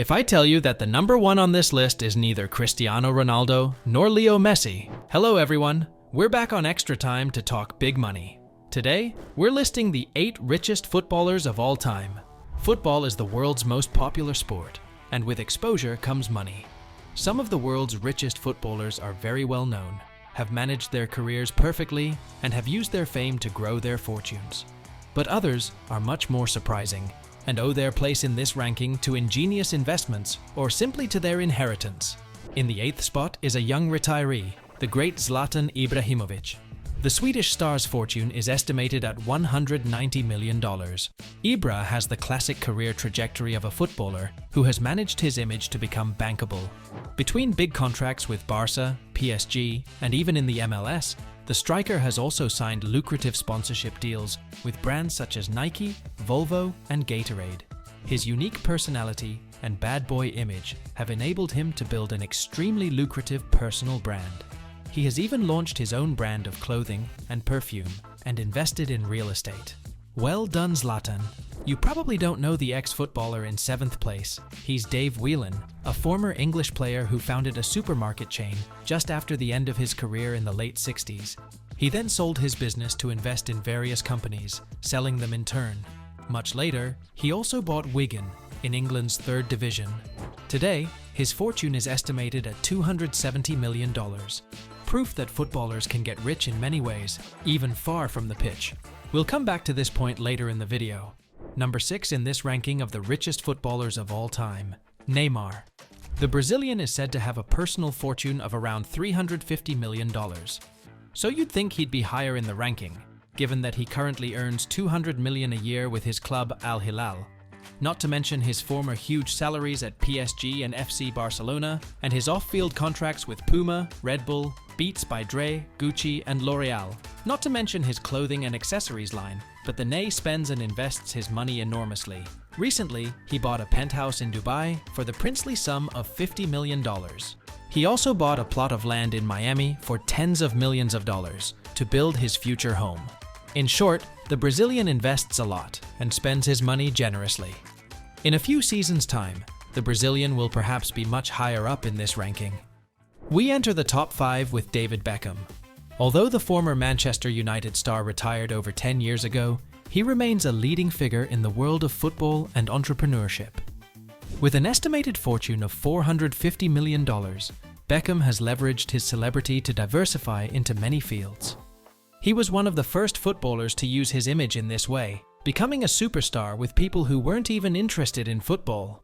If I tell you that the number one on this list is neither Cristiano Ronaldo nor Leo Messi, hello everyone, we're back on Extra Time to talk big money. Today, we're listing the 8 richest footballers of all time. Football is the world's most popular sport, and with exposure comes money. Some of the world's richest footballers are very well known, have managed their careers perfectly, and have used their fame to grow their fortunes. But others are much more surprising, and owe their place in this ranking to ingenious investments or simply to their inheritance. In the 8th spot is a young retiree, the great Zlatan Ibrahimović. The Swedish star's fortune is estimated at $190 million. Ibra has the classic career trajectory of a footballer who has managed his image to become bankable. Between big contracts with Barca, PSG, and even in the MLS, the striker has also signed lucrative sponsorship deals with brands such as Nike, Volvo, and Gatorade. His unique personality and bad boy image have enabled him to build an extremely lucrative personal brand. He has even launched his own brand of clothing and perfume and invested in real estate. Well done, Zlatan. You probably don't know the ex-footballer in 7th place. He's Dave Whelan, a former English player who founded a supermarket chain just after the end of his career in the late 60s. He then sold his business to invest in various companies, selling them in turn. Much later, he also bought Wigan in England's 3rd division. Today, his fortune is estimated at $270 million. Proof that footballers can get rich in many ways, even far from the pitch. We'll come back to this point later in the video. Number 6 in this ranking of the richest footballers of all time, Neymar. The Brazilian is said to have a personal fortune of around $350 million. So you'd think he'd be higher in the ranking, given that he currently earns $200 million a year with his club Al Hilal. Not to mention his former huge salaries at PSG and FC Barcelona, and his off-field contracts with Puma, Red Bull, Beats by Dre, Gucci, and L'Oreal. Not to mention his clothing and accessories line, but the Ney spends and invests his money enormously. Recently, he bought a penthouse in Dubai for the princely sum of $50 million. He also bought a plot of land in Miami for tens of millions of dollars to build his future home. In short, the Brazilian invests a lot and spends his money generously. In a few seasons' time, the Brazilian will perhaps be much higher up in this ranking. We enter the top 5 with David Beckham. Although the former Manchester United star retired over 10 years ago, he remains a leading figure in the world of football and entrepreneurship. With an estimated fortune of $450 million, Beckham has leveraged his celebrity to diversify into many fields. He was one of the first footballers to use his image in this way, becoming a superstar with people who weren't even interested in football.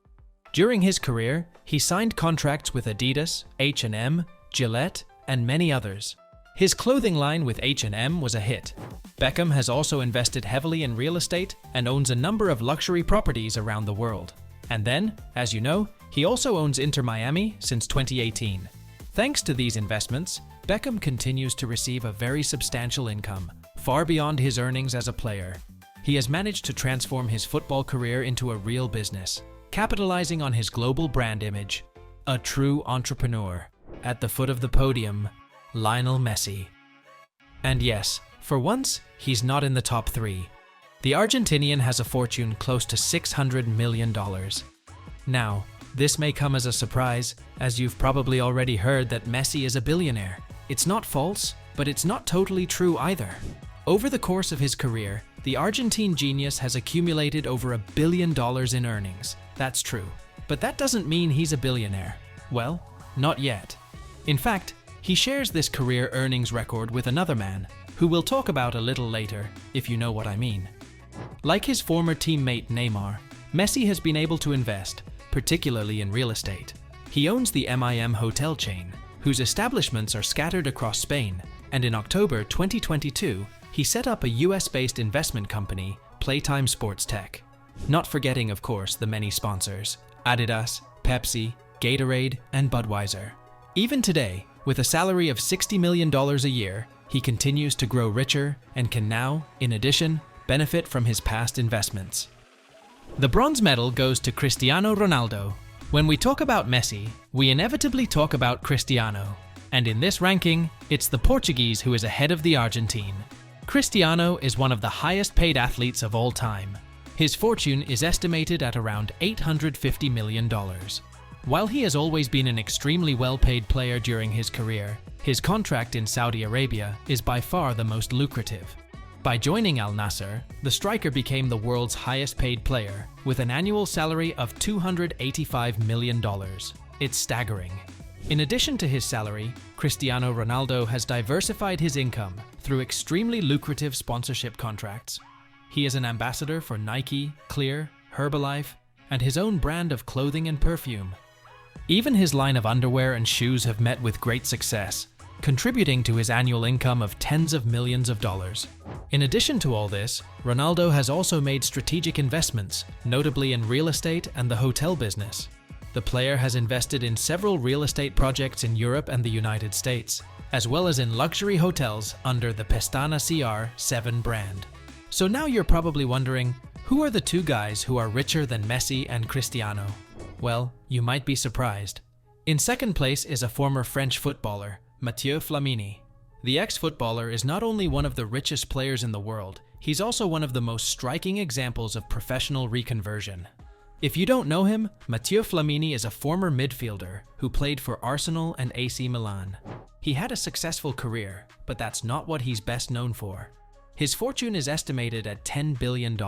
During his career, he signed contracts with Adidas, H&M, Gillette, and many others. His clothing line with H&M was a hit. Beckham has also invested heavily in real estate and owns a number of luxury properties around the world. And then, as you know, he also owns Inter Miami since 2018. Thanks to these investments, Beckham continues to receive a very substantial income, far beyond his earnings as a player. He has managed to transform his football career into a real business, capitalizing on his global brand image. A true entrepreneur. At the foot of the podium, Lionel Messi. And yes, for once, he's not in the top 3. The Argentinian has a fortune close to $600 million. Now, this may come as a surprise, as you've probably already heard that Messi is a billionaire. It's not false, but it's not totally true either. Over the course of his career, the Argentine genius has accumulated over $1 billion in earnings. That's true. But that doesn't mean he's a billionaire. Well, not yet. In fact, he shares this career earnings record with another man, who we'll talk about a little later, if you know what I mean. Like his former teammate Neymar, Messi has been able to invest, particularly in real estate. He owns the MIM hotel chain, whose establishments are scattered across Spain, and in October 2022, he set up a US-based investment company, Playtime Sports Tech. Not forgetting, of course, the many sponsors: Adidas, Pepsi, Gatorade, and Budweiser. Even today, with a salary of $60 million a year, he continues to grow richer and can now, in addition, benefit from his past investments. The bronze medal goes to Cristiano Ronaldo. When we talk about Messi, we inevitably talk about Cristiano. And in this ranking, it's the Portuguese who is ahead of the Argentine. Cristiano is one of the highest paid athletes of all time. His fortune is estimated at around $850 million. While he has always been an extremely well-paid player during his career, his contract in Saudi Arabia is by far the most lucrative. By joining Al Nassr, the striker became the world's highest-paid player, with an annual salary of $285 million. It's staggering. In addition to his salary, Cristiano Ronaldo has diversified his income through extremely lucrative sponsorship contracts. He is an ambassador for Nike, Clear, Herbalife, and his own brand of clothing and perfume. Even his line of underwear and shoes have met with great success, contributing to his annual income of tens of millions of dollars. In addition to all this, Ronaldo has also made strategic investments, notably in real estate and the hotel business. The player has invested in several real estate projects in Europe and the United States, as well as in luxury hotels under the Pestana CR7 brand. So now you're probably wondering, who are the two guys who are richer than Messi and Cristiano? Well, you might be surprised. In second place is a former French footballer, Mathieu Flamini. The ex-footballer is not only one of the richest players in the world, he's also one of the most striking examples of professional reconversion. If you don't know him, Mathieu Flamini is a former midfielder who played for Arsenal and AC Milan. He had a successful career, but that's not what he's best known for. His fortune is estimated at $10 billion,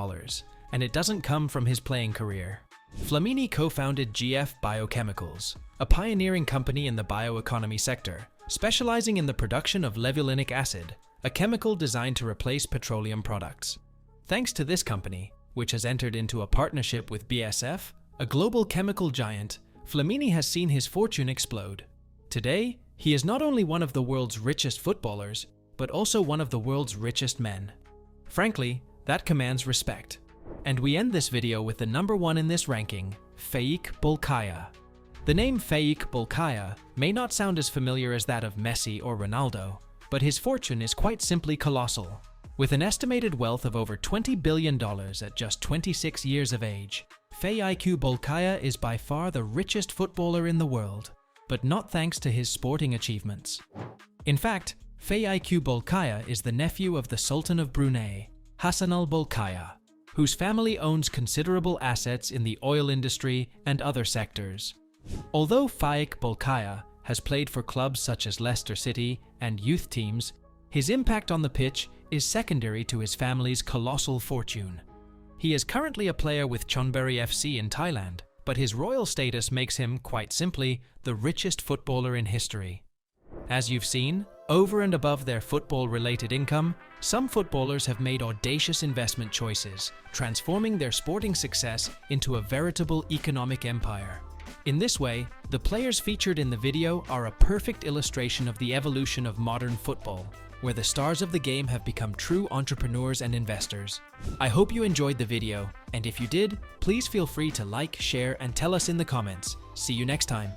and it doesn't come from his playing career. Flamini co-founded GF Biochemicals, a pioneering company in the bioeconomy sector, specializing in the production of levulinic acid, a chemical designed to replace petroleum products. Thanks to this company, which has entered into a partnership with BASF, a global chemical giant, Flamini has seen his fortune explode. Today, he is not only one of the world's richest footballers, but also one of the world's richest men. Frankly, that commands respect. And we end this video with the number one in this ranking, Faik Bolkaya. The name Faik Bolkaya may not sound as familiar as that of Messi or Ronaldo, but his fortune is quite simply colossal. With an estimated wealth of over $20 billion at just 26 years of age, Faik Bolkaya is by far the richest footballer in the world, but not thanks to his sporting achievements. In fact, Faik Bolkaya is the nephew of the Sultan of Brunei, Hassan al-Bolkiah, whose family owns considerable assets in the oil industry and other sectors. Although Faik Bolkaya has played for clubs such as Leicester City and youth teams, his impact on the pitch is secondary to his family's colossal fortune. He is currently a player with Chonburi FC in Thailand, but his royal status makes him, quite simply, the richest footballer in history. As you've seen, over and above their football-related income, some footballers have made audacious investment choices, transforming their sporting success into a veritable economic empire. In this way, the players featured in the video are a perfect illustration of the evolution of modern football, where the stars of the game have become true entrepreneurs and investors. I hope you enjoyed the video, and if you did, please feel free to like, share, and tell us in the comments. See you next time.